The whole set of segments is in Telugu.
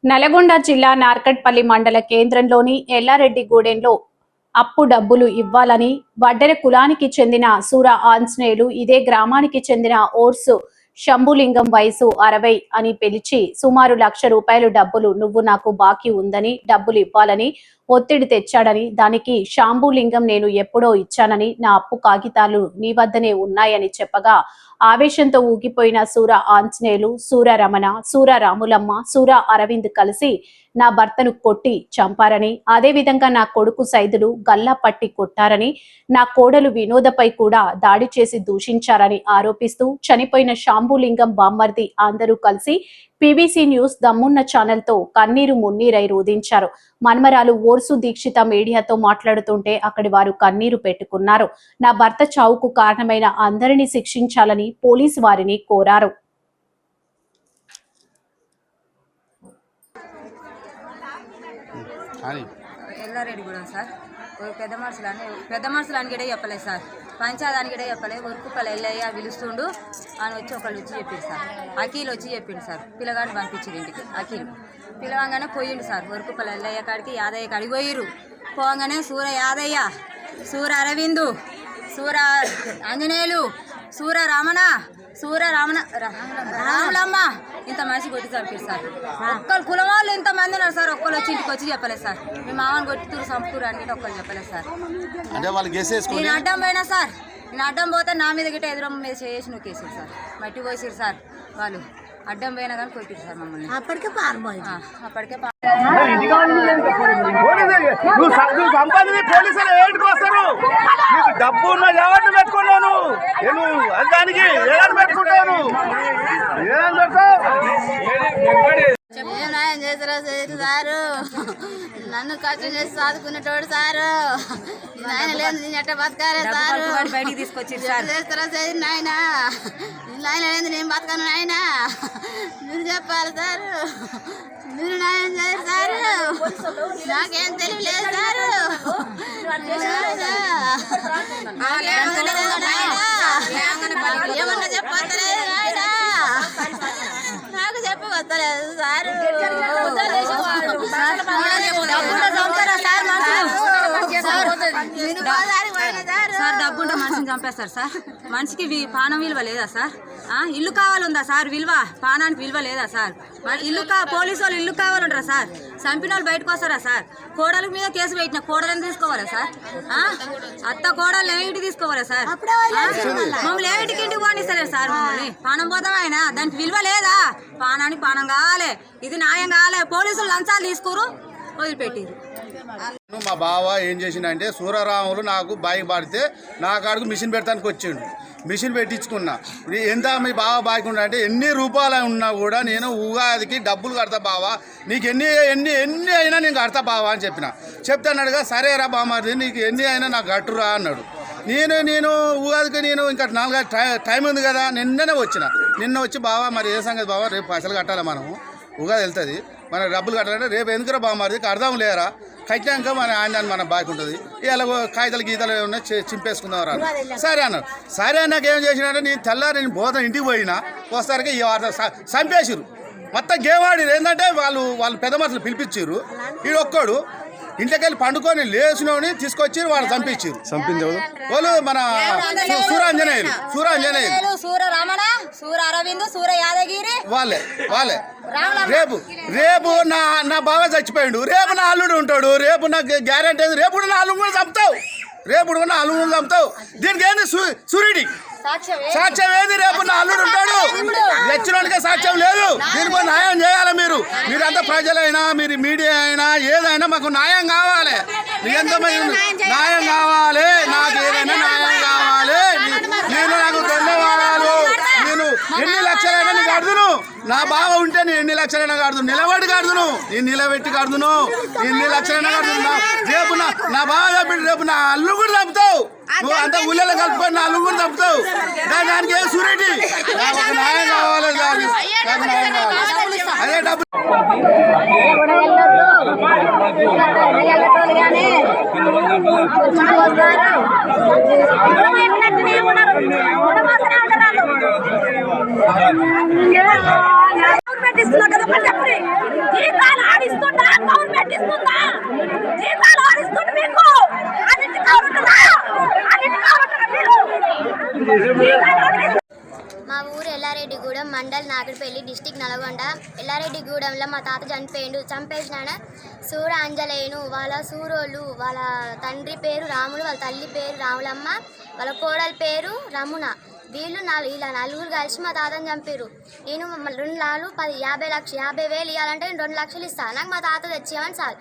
నల్గొండ జిల్లా నార్కట్పల్లి మండల కేంద్రంలోని ఎల్లారెడ్డిగూడెంలో అప్పు డబ్బులు ఇవ్వాలని వడ్డెర కులానికి చెందిన సూర ఆంజనేయులు ఇదే గ్రామానికి చెందిన ఓర్సు శంభులింగం వయసు 60 అని పిలిచి సుమారు ₹1,00,000 డబ్బులు నువ్వు నాకు బాకీ ఉందని డబ్బులు ఇవ్వాలని ఒత్తిడి తెచ్చాడని, దానికి శాంభులింగం నేను ఎప్పుడో ఇచ్చానని, నా అప్పు కాగితాలు నీ వద్దనే ఉన్నాయని చెప్పగా ఆవేశంతో ఊగిపోయిన సూర ఆంజనేయులు, సూర రమణ, సూర రాములమ్మ, సూర అరవింద్ కలిసి నా భర్తను కొట్టి చంపారని, అదేవిధంగా నా కొడుకు సైదులు గల్లా పట్టి కొట్టారని, నా కోడలు వినోదపై కూడా దాడి చేసి దూషించారని ఆరోపిస్తూ చనిపోయిన శాంభులింగం బామ్మర్ది అందరూ కలిసి పీవీసీ న్యూస్ దమ్మున్న ఛానల్ తో కన్నీరు మున్నీరై రోధించారు. మన్మరాలు ఓర్సు దీక్షిత మీడియాతో మాట్లాడుతుంటే అక్కడి వారు కన్నీరు పెట్టుకున్నారు. నా భర్త చావుకు కారణమైన అందరినీ శిక్షించాలని పోలీసు వారిని కోరారు. ఎల్లారెడ్డిగూడెం సార్ పెద్ద మనుషులు అని కూడా చెప్పలేదు సార్, పంచాదాని కూడా చెప్పలేదు. వర్కుపల్లి ఎల్లయ్య పిలుస్తుండు అని వచ్చి ఒకళ్ళు వచ్చి చెప్పిండు సార్. అఖిల్ వచ్చి చెప్పిండు సార్, పిల్లగాడిని పంపించిండు ఇంటికి. అఖిల్ పిలవంగానే పోయిండు సార్. వర్కుపల్లి ఎల్లయ్య కాడికి యాదయ్య కాడికి పోయిర్రు. పోగానే సూర యాదయ్య, సూర అరవిందు, సూర ఆంజనేయులు, సూర రమణ, సూర రాములమ్మ ఇంత మనిషి కొట్టి చంపారు సార్. ఒక్కరు కులం వాళ్ళు ఇంతమంది ఉన్నారు సార్. ఒక్కరు వచ్చి ఇంటికి వచ్చి చెప్పలేదు సార్, మీ మామని కొట్టుతురు చంపుతురు అని ఒక్కరు చెప్పలేదు సార్. నేను అడ్డం పోయినా సార్, నేను అడ్డం పోతే నా మీద గిట్ట ఎదురమ్మ మీద చేసి నువ్వు కేసారు సార్. మట్టి పోసారు సార్ వాళ్ళు. అడ్డం పోయినా కానీ కొట్టిరు సార్ మమ్మల్ని. అప్పటికే డబ్బు ఉన్న ఎవరిని పెట్టుకున్నాను దానికి పెట్టుకుంటాను. న్యాయం చేసారా సారు? నన్ను కష్టం చేసి సాదుకునేటోడు సారు. నాయన లేదు నేను ఎట్ట బతకారే సారు? బయటికి తీసుకొచ్చి చేస్తారా చేసి నాయన, నాయన లేదు నేను బతకను నాయన. మీరు చెప్పాలి సారు, మీరు న్యాయం చేయరు సారు. నాకేం తెలియలేదు సారు. ఏమన్నా చెప్పలేదు నాయన, నాకు చెప్పవస్తలేదు సారు. సార్ డబ్బుంటే మనిషిని చంపేస్తారు సార్. మనిషికి పానం విలువ లేదా సార్? ఇల్లు కావాలందా సార్? విలువ పానానికి విలువ లేదా సార్? పోలీసు వాళ్ళు ఇల్లు కావాలంటారా సార్? చంపిన వాళ్ళు బయటకు వస్తారా సార్? కోడల మీద కేసు పెట్టిన కోడలని తీసుకోవాలా సార్? అత్త కోడలు ఏమిటి తీసుకోవాలా సార్? మమ్మల్ని ఏమిటికి ఇంటికి పండిస్తలేరు సార్? మమ్మల్ని పానం పోతాం ఆయన, దానికి విలువ లేదా? పానానికి పానం కావాలి, ఇది న్యాయం కావాలి. పోలీసులు లంచాలు తీసుకోరు, వదిలిపెట్టిరు. మా బావ ఏం చేసిండంటే సూరరాములు నాకు బాయి పడితే నా కాడికి మిషన్ పెడతానికి వచ్చిండు. మిషన్ పెట్టించుకున్నా. ఎంత మీ బావ బాగుండా అంటే ఎన్ని రూపాయలు ఉన్నా కూడా నేను ఉగాదికి డబ్బులు కడతా బావా, నీకు ఎన్ని అయినా నేను కడతా బావా అని చెప్తే అన్నాడుగా, సరేరా బామ్మది నీకు ఎన్ని అయినా నాకు కట్టురా అన్నాడు. నేను ఉగాదికి నేను ఇంకా 4 టైం ఉంది కదా, నిన్న వచ్చి బావా మరి ఏ సంగతి బావా, రేపు పైసలు కట్టాలి, మనము ఉగాది వెళ్తుంది, మన డబ్బులు కట్టాలంటే రేపు ఎందుకురా బామ్మది అర్థం లేరా, కట్టాక మన ఆయన మన బాకి ఉంటుంది, ఇలా కాగితాలు గీతలు ఏమన్నా చింపేసుకుందాం రా. సరే అన్నారు. సరే అన్నాక ఏం చేసినంటే నేను తెల్లారి నేను పోతాను ఇంటికి పోయినా, వస్తారికి ఈ వార్త చంపేసిరు. మొత్తం గేవాడి ఏంటంటే వాళ్ళు పెద్ద మనుషులు పిలిపించారు. వీడు ఒక్కడు ఇంటికెళ్ళి పండుకొని లేచినోని తీసుకొచ్చి వాళ్ళు చంపించారు. వాళ్ళు మన సూరాంజనేయులు, సూర రమణ, సూర అరవింద్, సూర యాదగిరి వాళ్ళే రేపు నా బావ చచ్చిపోయాడు, రేపు నా అల్లుడు ఉంటాడు, రేపు నాకు గ్యారెంటీ రేపు నా అల్లుడు కూడా చంపుతావు, దీనికి ఏంది సూర్యుడి సాక్ష్యం ఏది? రేపు నా అల్లుడు ఉంటాడు, వచ్చినోడికే సాక్ష్యం లేదు. దీనికి న్యాయం చేయాలి. మీరంతా ప్రజలైనా, మీరు మీడియా అయినా ఏదైనా మాకు న్యాయం కావాలి. న్యాయం కావాలి, నాకు ఏదైనా న్యాయం కావాలి. నేను నాకు ధన్యవాదాలు. నేను ఎన్ని లక్షలైనా నీకు అడుగును, నా బావ ఉంటే నేను ఎన్ని లక్షలైనా కడుదును, నిలబడి కడుదును, నేను నిలబెట్టి కడుదును, ఎన్ని లక్షలైనా కడుతున్నా. రేపు నా బావ చెప్పి రేపు నా అల్లు కూడా చంపుతావు, నువ్వు అంతా ఊళ్ళలో కలుపుకొని నా అల్లు కూడా చంపుతావు. దానికి ఏం సూరెడ్డి, నాకు న్యాయం కావాలి, నాకు న్యాయం కావాలి. అదే డబ్బు పెట్టిస్తున్నా కదా చెప్పండి. జీతాలు ఆడిస్తుందా గవర్నమెంట్ ఇస్తుందా జీతాలు ఆడిస్తుంది మీకు అన్నిటి కావాలంటారా మీరు మా ఊరు ఎల్లారెడ్డిగూడెం మండల్ నాగడిపల్లి డిస్టిక్ నల్గొండ. ఎల్లారెడ్డిగూడెంలో మా తాత చంపేసినాడు సూర ఆంజనేయును. వాళ్ళ సూరోళ్ళు వాళ్ళ తండ్రి పేరు రాములు, వాళ్ళ తల్లి పేరు రాములమ్మ, వాళ్ళ కోడలి పేరు రముణ. వీళ్ళు ఇలా నలుగురు కలిసి మా తాతను చంపారు. నేను 50,000 ఇవ్వాలంటే నేను 2 లక్షలు ఇస్తాను. నాకు మా తాత తెచ్చేయమని సార్,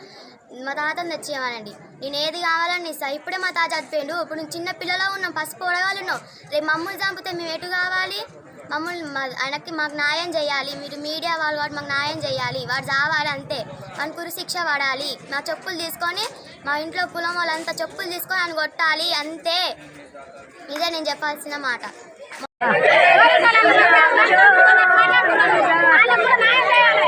మా తాతను తెచ్చేయమనండి. నేను ఏది కావాలని ఇస్తాను. ఇప్పుడే మా తాత చచ్చిపోయిండు. ఇప్పుడు నేను చిన్న పిల్లలా ఉన్నాం, పసుపు పొడగాలు ఉన్నాం. రేపు మమ్మల్ని చంపితే మేము ఎటు కావాలి? ఆయనకి మాకు న్యాయం చేయాలి. మీరు మీడియా వాళ్ళు వాడు మాకు న్యాయం చేయాలి. వాడు చావాలి అంతే, వానికి ఉరి శిక్ష పడాలి. మా చెప్పులు తీసుకొని మా ఇంట్లో కులం వాళ్ళంతా చెప్పులు తీసుకొని ఆయన కొట్టాలి అంతే. ఇదే నేను చెప్పాల్సిన మాట. న్యాయం చేయాలి.